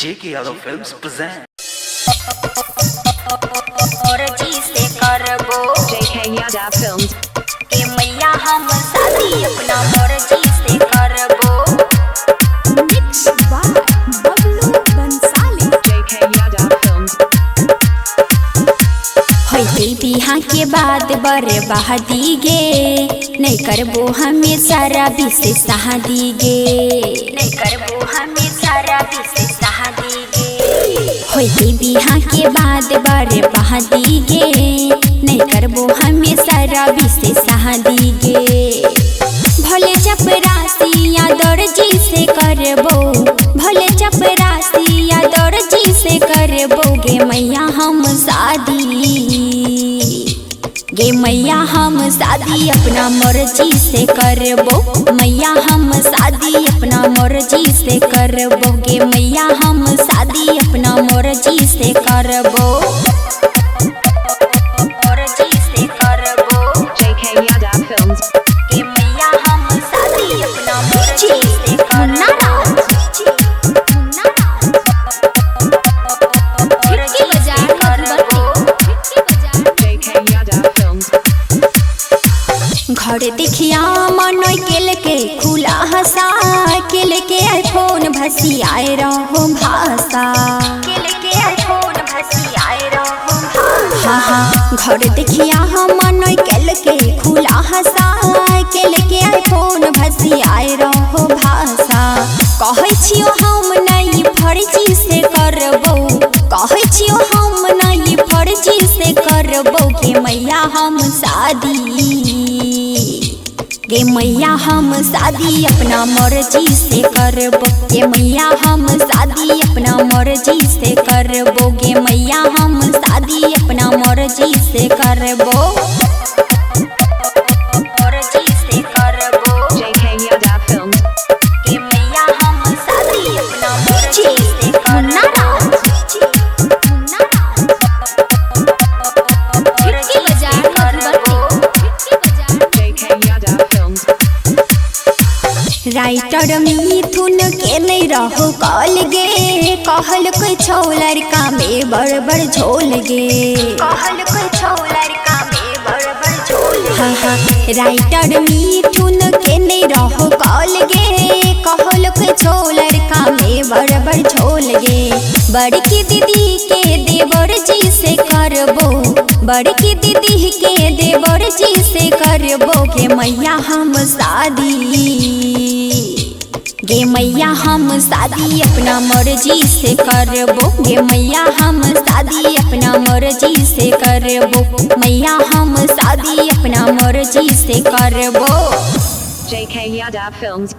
JK Yadav Films present और जी से करबो JK Yadav Films के मैया हम शादी अपना मर्जी से करबो। Mix by Bablu Bansali JK Yadav Films होई बिहा के बाद बर्बादी गे नहीं करबो हमें सारा बिसे शादी गे नहीं करबो हमें सारा बिसे शादी गे। होई बिहा के बाद बर्बादी गे नहीं करबो हमें सारा बिसे शादी गे। भले चपरासी या दर्जी से करबो भले चपरासी या दर्जी से करबो गे मैया हम शादी गे मैया हम शादी अपना मर्जी से करबो मैया हम शादी अपना मर्जी से करबो गे मैया हम शादी अपना मर्जी से करबो मर्जी से करबो JK Yadav Films गे मैया हम शादी अपना मर्जी से करबो। JK Yadav Films घर देखिया मनोई केल के खुला हंसा केल के आईफोन भसी आए रहो भाषा केल के आईफोन भसी आए रहो हाँ हाँ घर देखिया हम मनोई केल के खुला हंसा केल के आईफोन भसी आए रहो भाषा कहै छियो हम नहीं फर्जी से करबो कहै छियो हम नहीं फर्जी से करबो के मैया हम शादी गे मैया हम शादी अपना मर्जी से करबो गे मैया हम शादी अपना मर्जी से करबो गे मैया हम शादी अपना मर्जी से करबो मर्जी से करबो JK Yadav Films गे मैया हम शादी अपना मर्जी से करबो। JK Yadav Films राइटर मिथुन के नहीं रहो कॉल गे कहल कोई छौ लड़का में बड़ बड़ झोल गे कहल कोई छौ लड़का में बड़ बड़ झोल हाँ हाँ राइटर मिथुन के नहीं रहो कॉल गे कहल कोई छौ लड़का में बड़ बड़ झोल गे। बड़की दीदी के देवर जी से करबो बड़की दीदी के देवर जी से करबो गे मैया हम शादी गे मैया हम शादी अपना मर्जी से करबो गे मैया हम शादी अपना मर्जी से करबो मैया हम शादी अपना मर्जी से करबो। JK Yadav Films